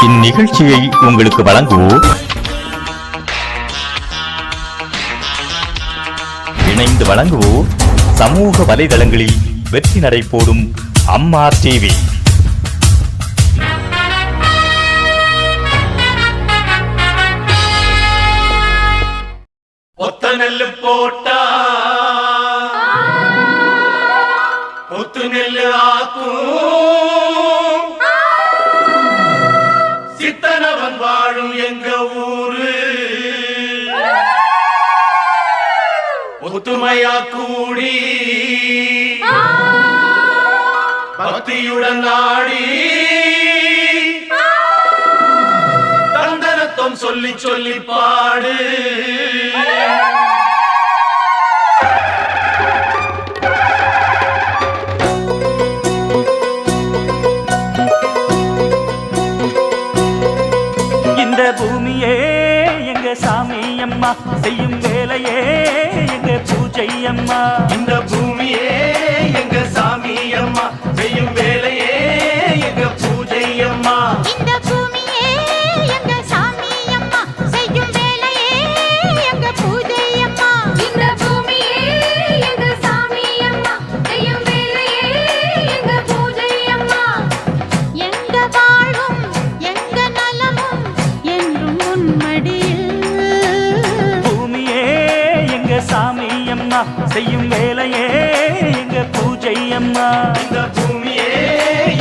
இந்நிகழ்ச்சியை உங்களுக்கு வழங்குவோர் இணைந்து வழங்குவோர் சமூக வலைதளங்களில் வெற்றி நடை போடும் அம்மா டிவி. ஒத்த நெல்லு போட்டா ஒத்து நெல்லு ஆக்கும் சித்தனவன் வாழும் எங்க ஊரு ஒத்துமையா கூடி பக்தியுடன் நாடி தந்தனத்தம் சொல்லி சொல்லி பாடு. இந்த பூமியே எங்க சாமி அம்மா செய்யும் வேலையே எங்க பூஜை அம்மா. இந்த பூமியே எங்க சாமி அம்மா செய்யும் வேலையே எங்க பூஜை அம்மா. இந்த பூமியே எங்க சாமி அம்மா செய்யும் வேலையே எங்க பூஜை அம்மா. இந்த பூமியே எங்க சாமி அம்மா செய்யும் வேலையே எங்க பூஜை அம்மா. எங்க வாழும் எங்க நலமும் என்றும் உன்மடியில். பூமியே எங்க சாமி அம்மா செய்யும் வேலையே எங்க பூஜை அம்மா. இந்த பூமியே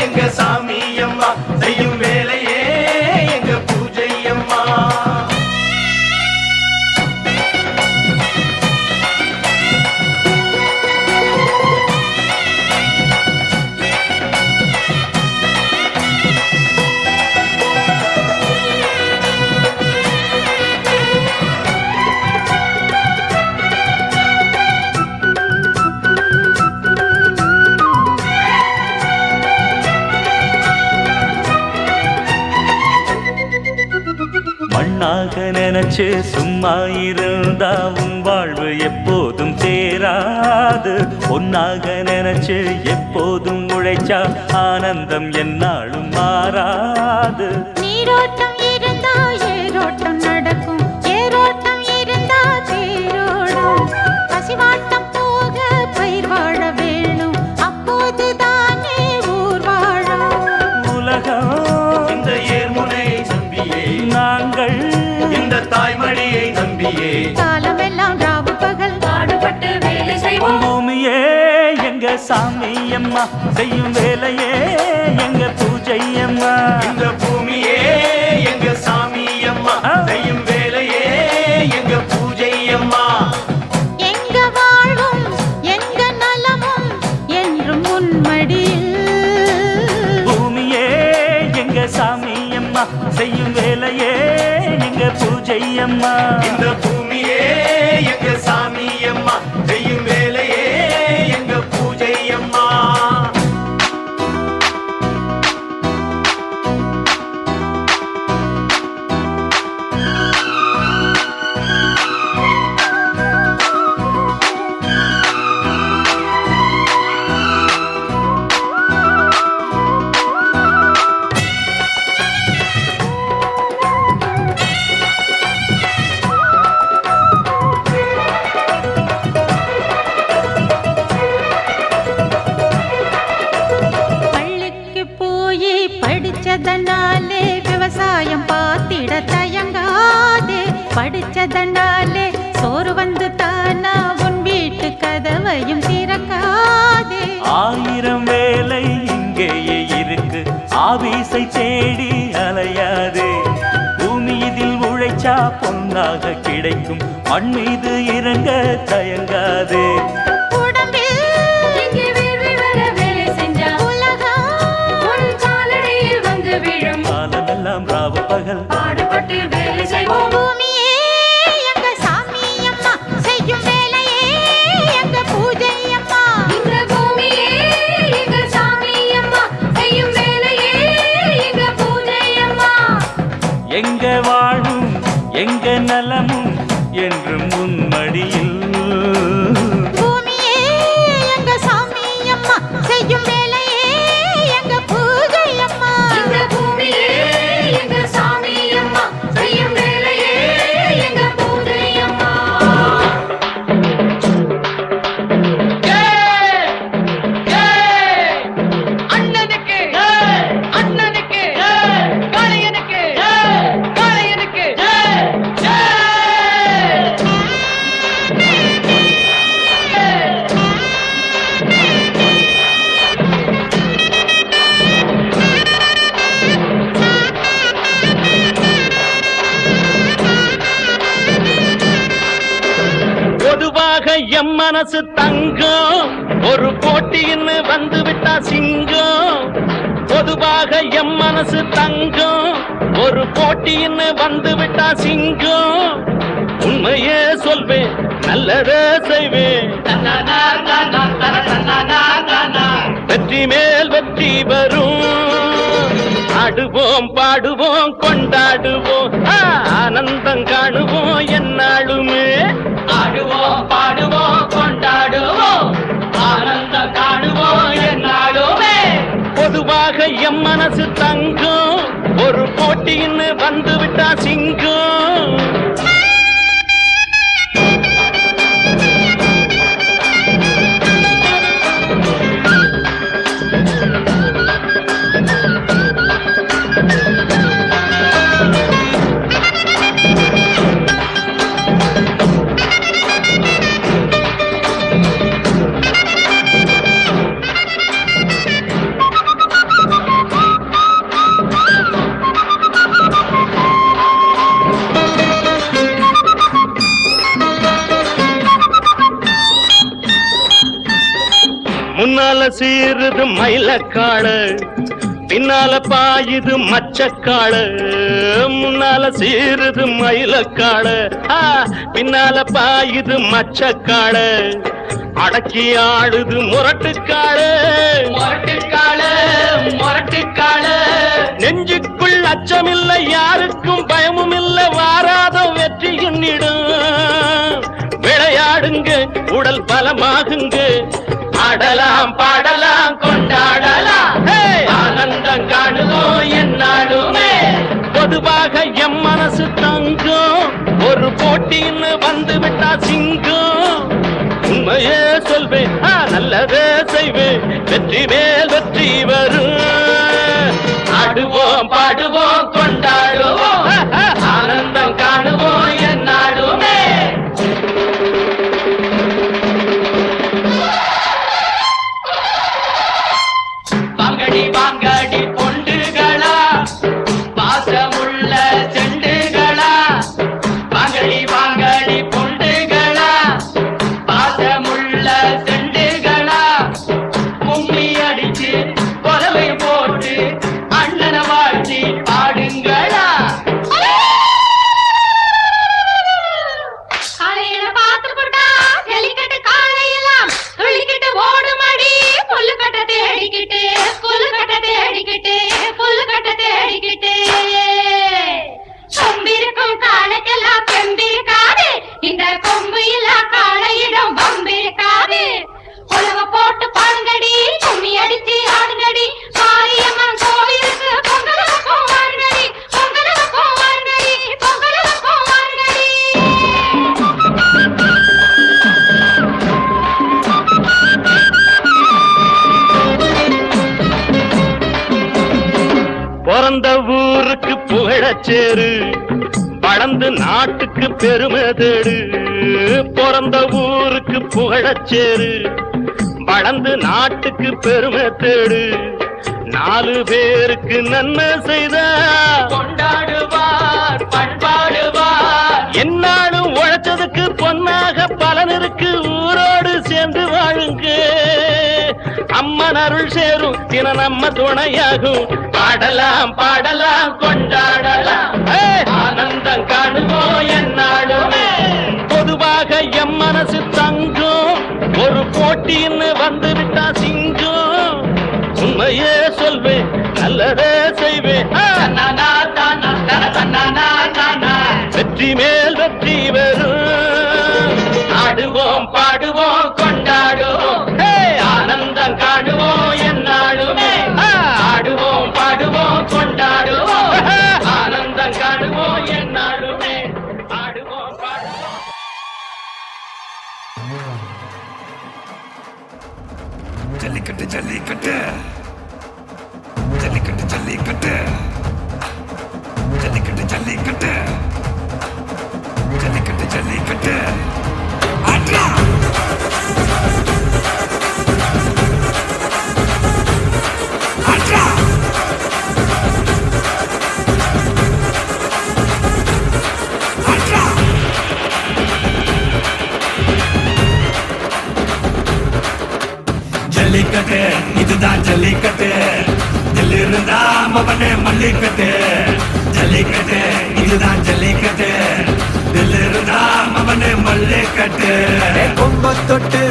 எங்க சாமி அம்மா செய்யும் வேலையே எங்க பூஜை அம்மா. மண்ணாக நினைச்சு சும்மா இருந்தா உன் வாழ்வு எப்போதும் தேராது. பொன்னாக நினைச்சு எப்போதும் உழைச்சா ஆனந்தம் என்னாலும் மாறாது. நீரோட்டம் இருந்தா ஏரோட்டம் நடக்கும், ஏரோட்டம் இருந்தா தேரோடும். பசிவாட்டம் போக பயிர் வாழ வேணும், அப்போதுதானே ஊர் வாழும். உலகம் இந்த ஏர்முனை நம்பியே நாங்கள் இந்த தாய்மடியை நம்பியே காலமெல்லாம் ராவு பகல் பாடுபட்டு வேலை செய்வோம். பூமியே எங்க சாமி அம்மா செய்யும் வேலையே எங்க பூஜை அம்மா. இந்த பூமியே எங்க சாமி அம்மா செய்யும் வேலையே எங்க பூஜை அம்மா. எங்க வாழும் எங்க நலமும் என்றும் உன்மடியில். பூமியே எங்க சாமி அம்மா செய்யும் வேலையே எங்க பூஜை அம்மா. இந்த பூமியே எங்க சாமி அம்மா செய்யும் வேலையே எங்க பூஜை அம்மா. பள்ளிக்கு போய் படிச்சதனாலே விவசாயம் பார்த்திட தயங்காதே. படிச்சதனாலே சோறு வந்து தானா உன் வீட்டு கதவையும் திறக்காதே. ஆயிரம் வேலை இங்கேயே இருக்கு, ஆபீஸை தேடி அலையாதே. பூமி இதில் உழைச்சா பொன்னாக கிடைக்கும், மண் மீது இறங்க தயங்காதே. உடம்பில் இங்கே வேர்வை வர வேலை செஞ்சா உலகம் உன் காலடியில் வந்து விழும். காலமெல்லாம் ராவு பகல் பாடுபட்டு வேலை செய்வோம். பூமியே எங்க சாமி அம்மா செய்யும் வேலையே எங்க பூஜை அம்மா. இந்த பூமியே எங்க சாமி அம்மா செய்யும் வேலையே எங்க பூஜை அம்மா. எங்க வாழும் எங்க நலமும் என்றும் உன் மடியில். பூமியே எங்க சாமி அம்மா செய்யும் வேலையே எங்க பூஜை அம்மா. இந்த பூமியே எங்க எம் மனசு தங்கம் ஒரு போட்டின்னு வந்து விட்டா சிங்கம் பொதுவாக எம் மனசு தங்கம் ஒரு போட்டின்னு வந்து விட்டா சிங்கம் உண்மையே சொல்வேன் நல்லதே செய்வேன் வெற்றி மேல் வெற்றி வரும் ஆடுவோம் பாடுவோம் கொண்டாடுவோம் ஆனந்தம் காணுவோம் என்னாலுமே ஆடுவோம் பாடுவோம் கொண்டாடுவோம் ஆனந்தம் காணுவோம் என்னாலுமே பொதுவாக எம் மனசு தங்கம் ஒரு போட்டின்னு வந்து விட்டா சிங்கம் முன்னால சீருது மயிலக்காடு பின்னால பாயுது மச்சக்காடு முன்னால சீருது மயிலக்காடு பின்னால பாயுது மச்சக்காடு அடக்கி ஆடுது முரட்டுக்காடு முரட்டுக்காடு நெஞ்சுக்குள் அச்சமில்லை யாருக்கும் பயமும் இல்லை வாராத வெற்றி எண்ணிடும் விளையாடுங்க உடல் பலமாகுங்க ஆடலாம் பாடலாம் கொண்டாடலாம் ஆனந்தம் காணுவோம் என்னாலுமே பொதுவாக எம் மனசு தங்கம் ஒரு போட்டின்னு வந்து விட்டா சிங்கம் உண்மையே சொல்வேன் நல்லதே செய்வேன் வெற்றி மேல் வெற்றி வரும் ஆடுவோம் பாடுவோம் கொண்டாடுவோம் ஆனந்தம் காணுவோம் என்னாலுமே வாங்கடி பொண்டுகளா பாசமுள்ள செண்டுகளா வாங்கடி பொண்டுகளா பாசமுள்ள செண்டுகளா கும்மி அடிச்சு கொலவை போட்டு அண்ணனை வாழ்த்தி பாடுங்களா காலையில பார்த்து போட்டா ஜல்லிக்கட்டு காலையெல்லாம் துள்ளிக்கிட்டு ஓடுமடி புல்லுக்கட்டை தேடிக்கிட்டு கொம்பிருக்கும் காலைக்கெல்லாம் பெம்பிருக்காது இந்த கொம்பு இல்லா காலையிடம் வம்பிருக்காது உலக போட்டு பாடுங்கடி கும்மி அடிச்சு ஆடுங்கடி மாரியம்மன் கோவிலுக்கு பொங்கலுக்கும் வாருங்கடி பொங்கலுக்கும் வாருங்கடி பொங்கலுக்கும் வாருங்கடி பிறந்த ஊருக்கு புகழச்சேரு வளர்ந்து நாட்டுக்கு பெருமை தேடு பிறந்த ஊருக்கு புகழச்சேரு வளர்ந்து நாட்டுக்கு பெருமை தேடு 4 பேருக்கு நன்மை செய்த கொண்டாடுவார் பண்பாடுவார் என்னாலும் உழைச்சதுக்கு பொன்னாக பலன் இருக்கு ஊரோடு சேர்ந்து வாழுங்க அம்மன் அருள் சேரும் தின நம்ம துணையாகும் பாடலாம் பாடலாம் கொண்டாடலாம் ஆனந்தம் காணுவோம் என்னாலுமே பொதுவாக எம் மனசு தங்கம் ஒரு போட்டின்னு வந்து விட்டா சிங்கம் உண்மையே சொல்வேன் நல்லதே செய்வேன் வெற்றி மேல் வெற்றி வரும் ஆடுவோம் பாடுவோம் கொண்டாடுவோம் ஆனந்தம் காணுவோம் என்னாலுமே ஆடுவோம் பாடுவோம் கொண்டாடுவோம் ஆனந்தம் காணுவோம் என்னாலுமே ஆடுவோம் பாடுவோம் ஜல்லிக்கட்டு ஜல்லிக்கட்டு ஜல்லிக்கட்டு ஜல்லிக்கட்டு ஜல்லிக்கட்டு ஜல்லிக்கட்டு ஜல்லிக்கட்டு ஜல்லிக்கட்டு ஆட்ரா ஆட்ரா ஆட்ரா ஜல்லிக்கட்டு இதுதான் ஜல்லிக்கட்டு தில் இருந்தா மவனே மல்லிக்கட்டு ஜல்லிக்கட்டு இதுதான் ஜல்லிக்கட்டு தில் இருந்தா மவனே மல்லிக்கட்டு கொம்ப தொட்டு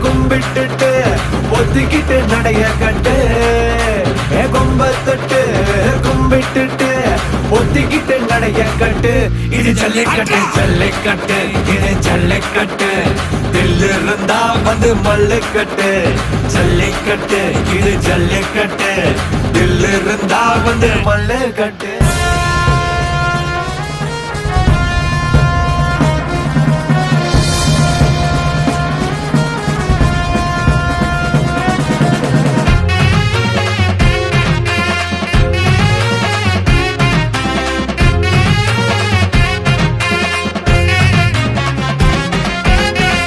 கும்பிட்டுட்டு ஒத்திக்கிட்டு நடைய கட்டு கொம்ப தொட்டு கும்பிட்டுட்டு ஒத்திக்கிட்டு நடைய கட்டு இது ஜல்லிக்கட்டு ஜல்லிக்கட்டு இது ஜல்லிக்கட்டு தில் இருந்தா வந்து மல்லுக்கட்டு ஜல்லிக்கட்டு இது ஜல்லிக்கட்டு தில் இருந்தா வந்து மல்லுக்கட்டு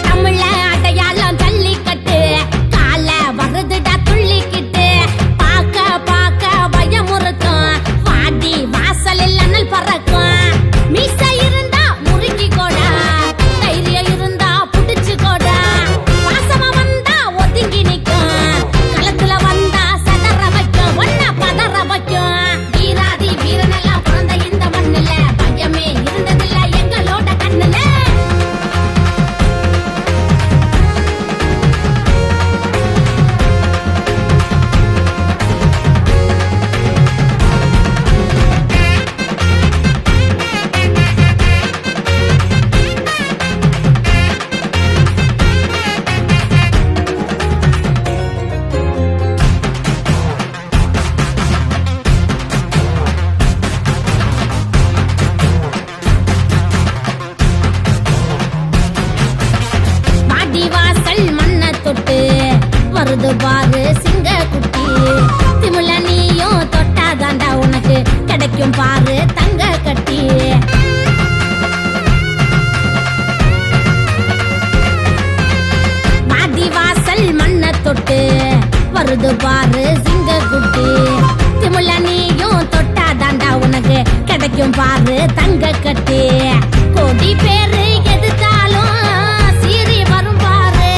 தமிழ அடையாளம் ஜல்லிக்கட்டு கால வருதுடா துள்ளிக்கிட்டு பாக்க பாக்க பயமுறுத்தும் வாடி வாசலில் அனல் பறக்கும் மீசை இருந்தா முறுக்கி கோடா தைரியம் இருந்தா புடிச்சு கோடா வாசமா வந்தா ஒதுங்கி நிக்கும் களத்துல வந்தா சதற வைக்கும் ஒன்ன பதற வைக்கும் வீராதி வீரனெல்லாம் பிறந்த இந்த மண்ணுல பயமே இருந்ததில்ல எங்களோட கண்ணுல வாடி வாசல் மண்ண தொட்டு வருது பாரு சிங்க குட்டி திமுல நீயும் தொட்டாதாண்டா உனக்கு கிடைக்கும் பாரு தங்க கட்டி வாடி வாசல் மண்ண தொட்டு வருது பாரு சிங்க குட்டி திமுல நீயும் தொட்டாதாண்டா உனக்கு கிடைக்கும் பாரு தங்க கட்டி கோடி பேரு எதுத்தாலும் சீறி வரும் பாரு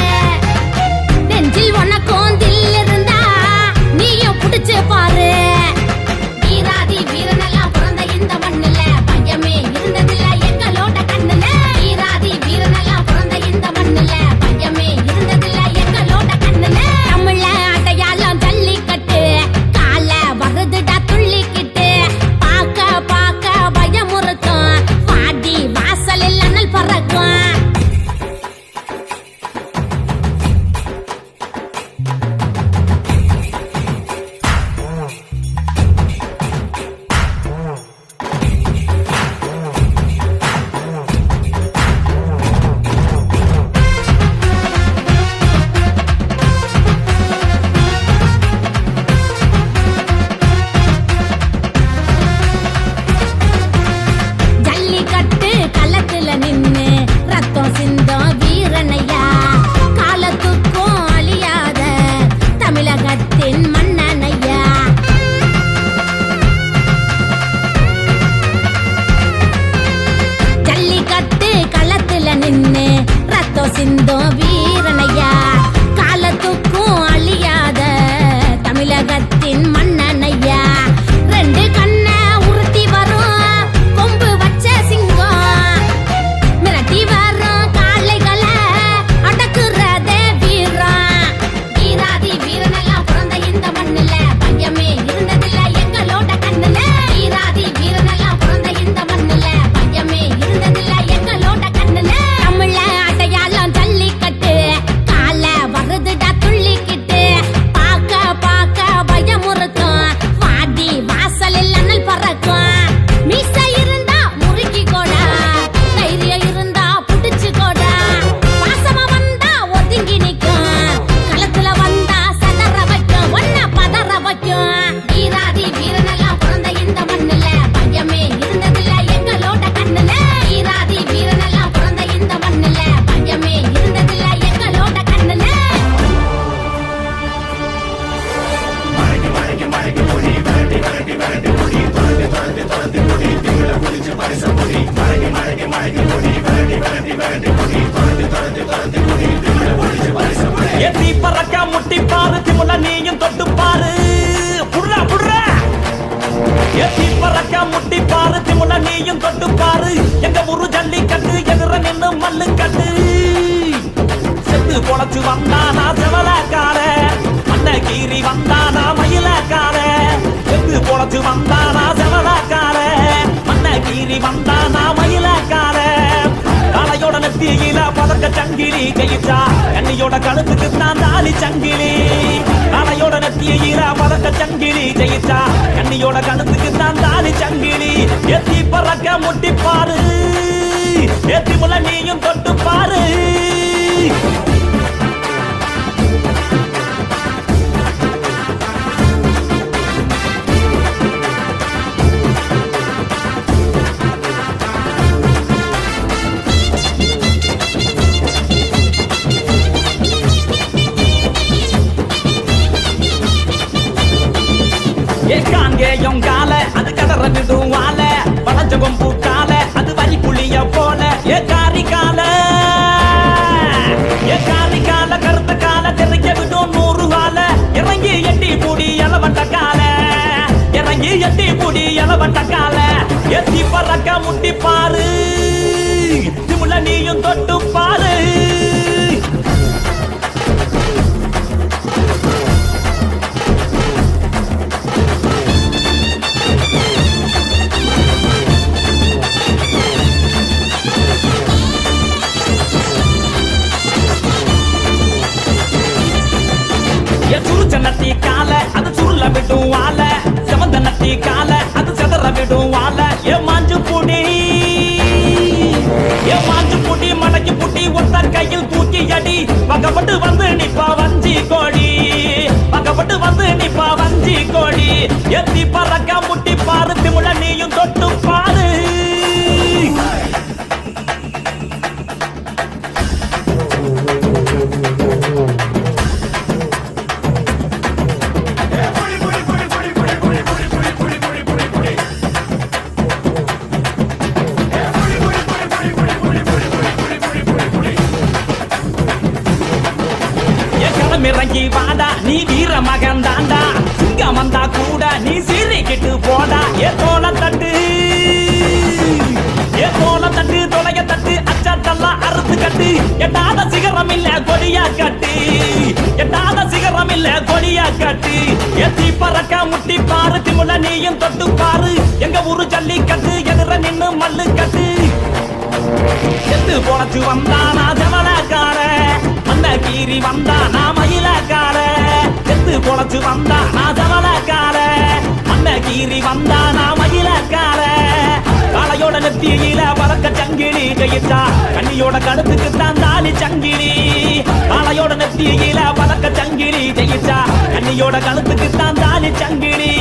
நெஞ்சில் உனக்கும் தில் இருந்தா நீயும் புடிச்சு பாரு வீராதி வீரனெல்லாம் பிறந்த இந்த மண்ணுல பையமே இருந்ததில்ல எங்களோட கண்ணுல வீராதி வீரனெல்லாம் பிறந்த இந்த மண்ணுல பையமே இருந்ததில்ல எங்களோட கண்ணுல தமிழ அடையாளம் ஜல்லிக்கட்டு கால வருதுடா துள்ளிக்கிட்டு பாக்க பாக்க பயமுறுத்தும் வாடி வாசலில் அனல் பறக்கும் ஜல்லிக்கட்டு களத்துல நின்னு ரத்தம் சிந்தம் வீரனையா காலத்துக்கும் அழியாத தமிழகத்தின் மன்னனையா ஜல்லிக்கட்டு களத்துல நின்னு ரத்தம் சிந்தம் வீரனையா காலத்துக்கும் அழியாத தமிழகத்தின் மன்னனையா ரெண்டு கண்ண உருட்டி வரும் கொம்பு வச்ச சிங்கம் மிரட்டி வரும் காளைகளை அடக்குறதே வீரம் வீராதி வீரனெல்லாம் பிறந்த இந்த மண்ணுல பையமே இருந்ததில்ல எங்களோட கண்ணுல வீராதி வீரனெல்லாம் பிறந்த இந்த மண்ணுல பையமே இருந்ததில்ல எங்களோட கண்ணுல தமிழ அடையாளம் ஜல்லிக்கட்டு பொழச்சு வந்தானா செவலாக்கார மன்னகிரி வந்தானா மயிலாக்கார காலையோட நெத்தியில பதக்க சங்கிலி கையிட்டா கண்ணியோட கழுத்துக்கு தான் தாலி சங்கிலி காலையோட நெத்தியில பதக்க சங்கிலி ஜெயிச்சா கண்ணியோட கழுத்துக்கு தான் தாலி சங்கிலி எத்தி பறக்க முட்டி பாரு ஏத்தி முள்ள நீயும் தொட்டு பாரு ஏகாங்கேயம் கால அது கதற விடுவால வளஞ்ச கொம்பு கால அது வரி புளிய போல ஏகாரி கால கருத்த கால தெரிய விடும் 100 கால இறங்கி எட்டி பூடி எலவட்ட கால எத்தி பறக்க முட்டி பாரு திமுல நீயும் தொட்டு பாரு சுருச்ச நட்டி கால அது சுருள விடும் வாழ செவந்த நட்டி கால அது செதற விடும் வாழ ஏ மாஞ்சு புடி மடக்கி புட்டி ஒத்த கையில் தூக்கி அடி பக்கப்பட்டு வந்து நிப்பா வஞ்சி கோடி எத்தி பறக்க முட்டி பாரு திமுல நீயும் தொட்டு பாரு இறங்கி வாடா நீ வீர மகன் தாண்டா சிங்கம் வந்தா கூட நீ சீறிக்கிட்டு போடா ஏ தோல தட்டு தொலைய தட்டு அச்சத்தெல்லாம் அறுத்து கட்டு எட்டாத சிகரம் இல்ல கொடியா கட்டு எத்தி பறக்க முட்டி பாரு திமுல நீயும் தொட்டு பாரு எங்க ஊரு ஜல்லிக்கட்டு எதிர நின்னு மல்லு கட்டு எத்து பொழச்சு வந்தானா ஜமலக்கார மன்னகிரி வந்தானா மயிலாக்கார எத்து பொழச்சு வந்தானா ஜமலக்கார மன்னகிரி வந்தானா மயிலாக்கார காலையோட நெத்தியில பறக்க சங்கிலி கையிட்டா கண்ணியோட கழுத்துக்கு தான் தாலி சங்கிலி காலையோட நெத்தியில பறக்க சங்கிலி கையிட்டா கண்ணியோட கழுத்துக்கு தான் தாலி சங்கிலி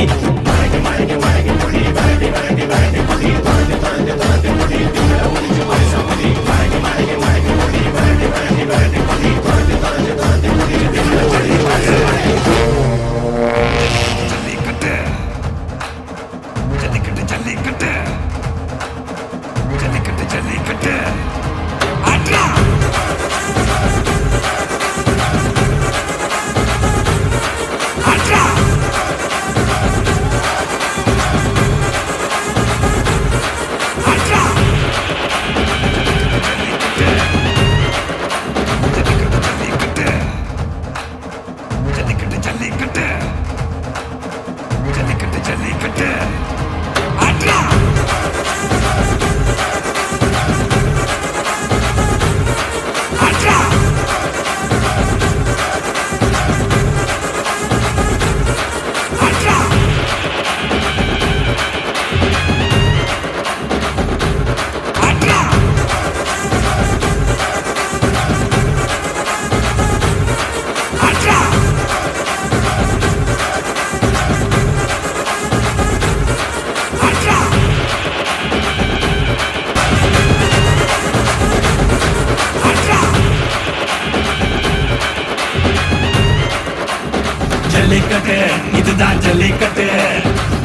ஜல்லிக்கட்டு இதுதான் ஜல்லிக்கட்டு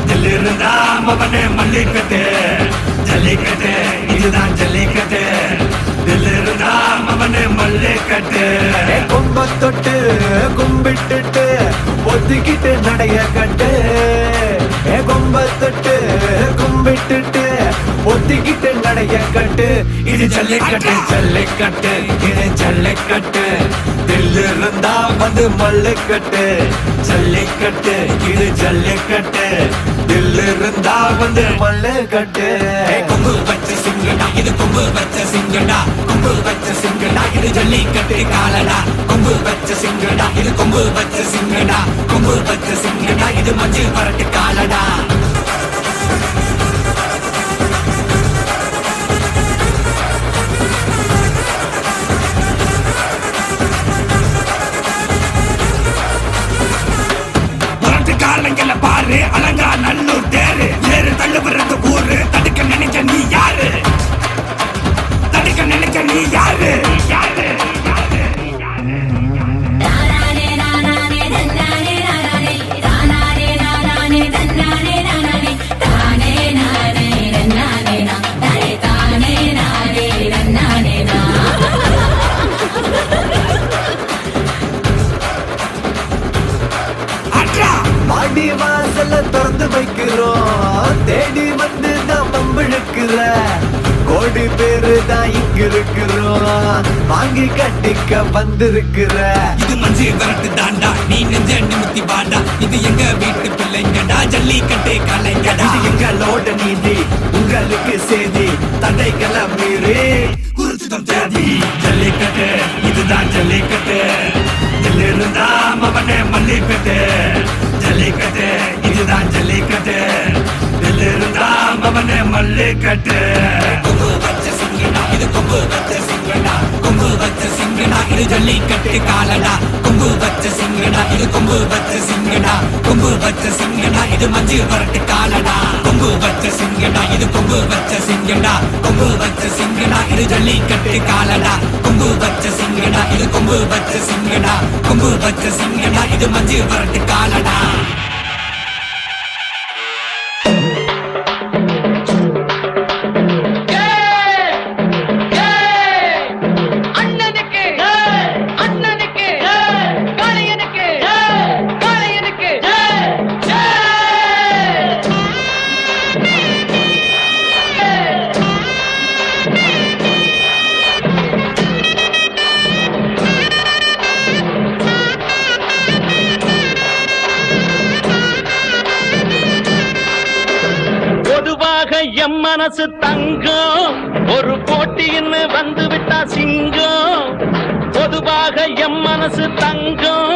தில்லிருந்தா மவனே மல்லிக்கட்டு ஜல்லிக்கட்டு இதுதான் ஜல்லிக்கட்டு தில்லிருந்தா மவனே மல்லிக்கட்டு கொம்ப தொட்டு கும்பிட்டுட்டு ஒத்திக்கிட்டு நடைய கட்டு கொம்ப தொட்டு கும்பிட்டுட்டு ஒத்திக்கிட்டு நடைய கட்டு இது ஜல்லிக்கட்டு ஜல்லிக்கட்டு இது ஜல்லிக்கட்டு தில்லு இருந்தா வந்து மல்லுக்கட்டு ஜல்லிக்கட்டு இது ஜல்லிக்கட்டு தில்லு இருந்தா வந்து மல்லுக்கட்டு கொம்பு வச்ச சிங்கடா இது கொம்பு வச்ச சிங்கடா கொம்பு வச்ச சிங்கடா இது ஜல்லிக்கட்டு காலடா கொம்பு வச்ச சிங்கடா இது கொம்பு வச்ச சிங்கடா கொம்பு வச்ச சிங்கடா இது மஞ்சள் பரட்டு காலடா காலங்கள பாரு அலங்கா நல்லூர் தேரு ஏறு தள்ளுபுறது ஊரு தடுக்க நினைச்ச நீ யாரு தடுக்க நினைச்ச நீ யாரு யாரு மாடி வாசல திறந்து வைக்கிறோம் தேடி வந்து தான் பம்பிழுக்கிற கோடி பேரு தான் இங்க இருக்கிறோம் வாங்கி கட்டிக்க வந்திருக்கிற இது மஞ்சு வரட்டு தாண்டா நீ நெஞ்ச நிமித்தி பாண்டா இது எங்க வீட்டு பிள்ளைங்கடா ஜல்லிக்கட்டு கலைஞடா இது எங்களோட நீதி உங்களுக்கு செய்தி தடைகளை மீறி குறிச்சுதான் தேதி ஜல்லிக்கட்டு இதுதான் ஜல்லிக்கட்டு இருந்தா மவனே மல்லிக்கட்டு ஜல்லிக்கட்டு இதுதான் ஜல்லிக்கட்டு இருந்தா மவனே மல்லிக்கட்டு கொம்பு வச்ச சிங்கடா இது கொம்பு வச்ச சிங்கடா கொம்பு வச்ச சிங்கடா இது ஜல்லிக்கட்டு காலடா கொம்பு வச்ச சிங்கடா இது கொம்பு வச்ச சிங்கடா கொம்பு வச்ச சிங்கடா இது மஞ்சள் வரட்டு காலடா கொம்பு வச்ச சிங்கடா இது கொம்பு வச்ச சிங்கடா கொம்பு வச்ச சிங்கடா இது ஜல்லிக்கட்டு காலடா கொம்பு வச்ச சிங்கடா இது கொம்பு வச்ச சிங்கடா கொம்பு வச்ச சிங்கடா இது மஞ்சள் வரட்டு காலடா எம் மனசு தங்கம் ஒரு போட்டின்னு வந்து விட்டா சிங்கம் பொதுவாக எம் மனசு தங்கம்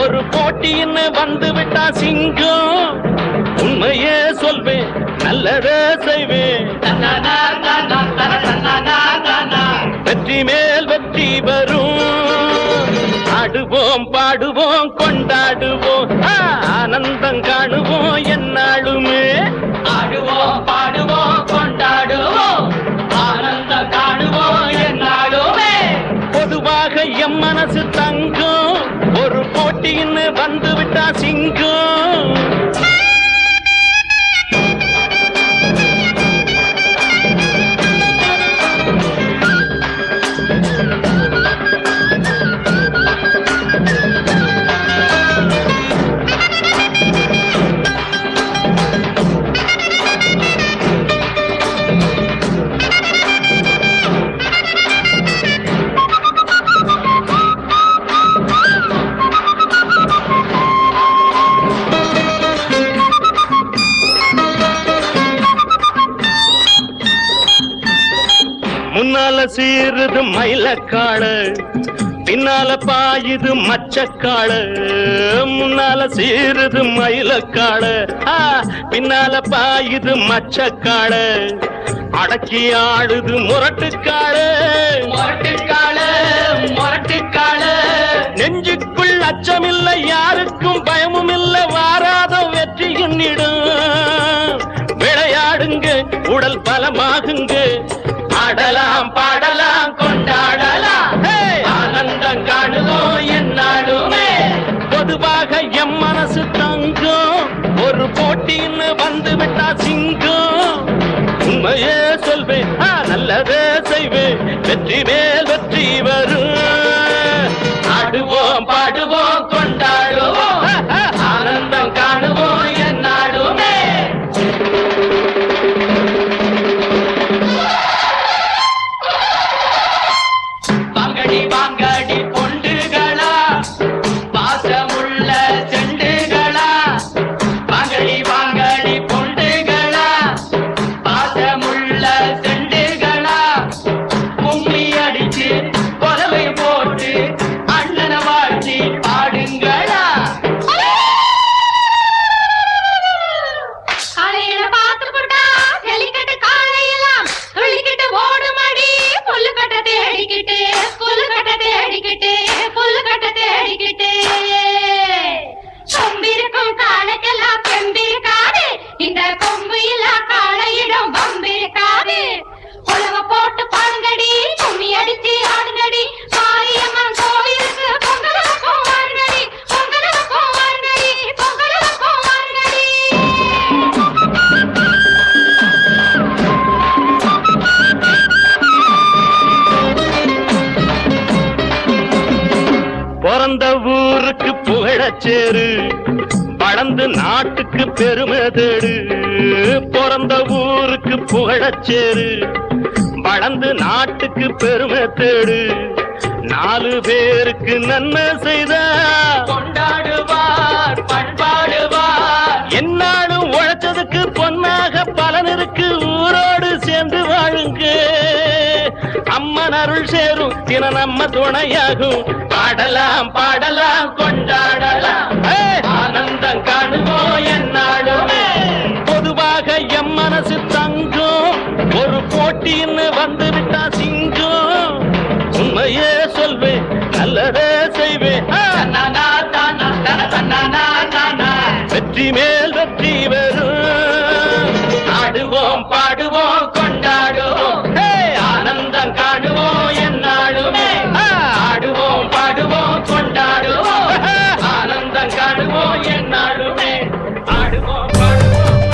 ஒரு போட்டின்னு வந்து விட்டா சிங்கம் உண்மையே சொல்வேன் நல்லதே செய்வேன் வெற்றி மேல் வெற்றி வரும் ஆடுவோம் பாடுவோம் கொண்டாடுவோம் ஆனந்தம் காணுவோம் என்னாலுமே ஆடுவோம் பாடுவோம் கொண்டாடுவோம் ஆனந்தம் காணுவோம் என்னாலுமே பொதுவாக எம் மனசு தங்கம் ஒரு போட்டின்னு வந்து விட்டா சிங்கம் முன்னால சீருது மயிலக்காடு பின்னால பாயுது மச்சக்காடு முன்னால சீருது மயிலக்காடு பின்னால பாயுது மச்சக்காடு அடக்கி ஆடுது முரட்டுக்காடு முரட்டுக்காடு முரட்டுக்காடு நெஞ்சுக்குள் அச்சமில்லை யாருக்கும் பயமும் இல்லை வாராத வெற்றி என்னிடும் விளையாடுங்க உடல் பலமாகுங்க ஆடலாம் பாடலாம் கொண்டாடலாம் ஆனந்தம் காணுவோம் என்னாலுமே பொதுவாக எம் மனசு தங்கம் ஒரு போட்டின்னு வந்து விட்டா சிங்கம் உண்மையே சொல்வேன் நல்லதே செய்வேன் வெற்றி மேல் வெற்றி வரும் ஆடுவோம் பாடுவோம் கொண்டாடுவோம் ஆனந்தம் காணுவோம் என்னாலுமே பெருமை தேடு பிறந்த ஊருக்கு புகழச்சேரு வளர்ந்து நாட்டுக்கு பெருமை தேடு 4 பேருக்கு நன்மை செய்த கொண்டாடுவார் பண்பாடுவார் என்னாலும் உழைச்சதுக்கு பொன்னாக பலன் இருக்கு ஊரோடு சேர்ந்து வாழுங்க அம்மன் அருள் சேரும் தின நம்ம துணையாகும் பாடலாம் பாடலாம் கொண்டாடலாம் ஆனந்தம் காணுவோம் என்னாலுமே பொதுவாக எம் மனசு தங்கும் ஒரு போட்டின்னு வந்து விட்டா சிங்கம் உண்மையே சொல்வேன் நல்லதே செய்வேன் வெற்றி மேல் வெற்றி வரும் ஆடுவோம் பாடுவோம் கொண்டாடுவோம் ஆனந்தம் காணுவோம் என்னாலுமே ஆடுவோம் பாடுவோம் கொண்டாடுவோம் ஆனந்தம் காணுவோம் என்னாலுமே ஆடுவோம் பாடுவோம்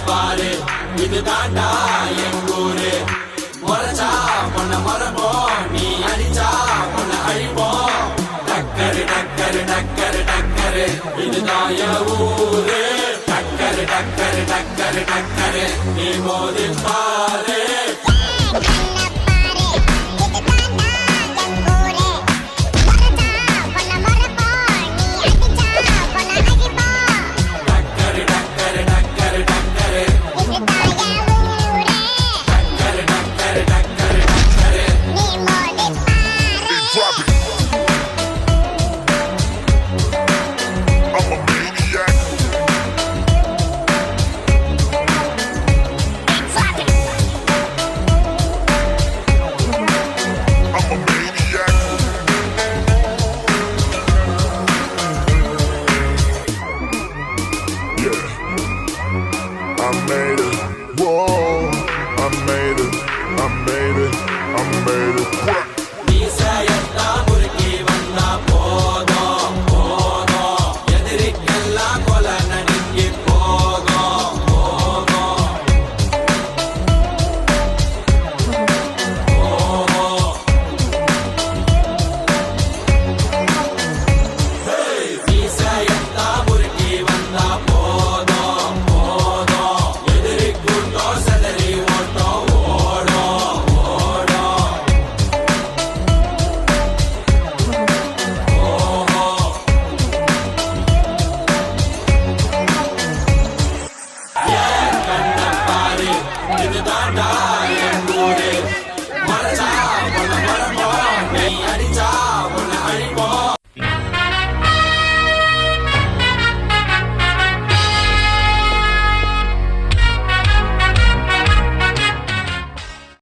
பாரு இது தாண்டா எங்கூரு முறைச்சா பொண்ண மரபோம் நீ அடிச்சா பொண்ண அழிப்போம் டக்கரு டக்கரு டக்கரு டக்கரு இதுதான் என் ஊரு டக்கரு டக்கரு டக்கரு டக்கரு நீ மோதி பாரு I made it, whoa, I made it, I made it, I made it.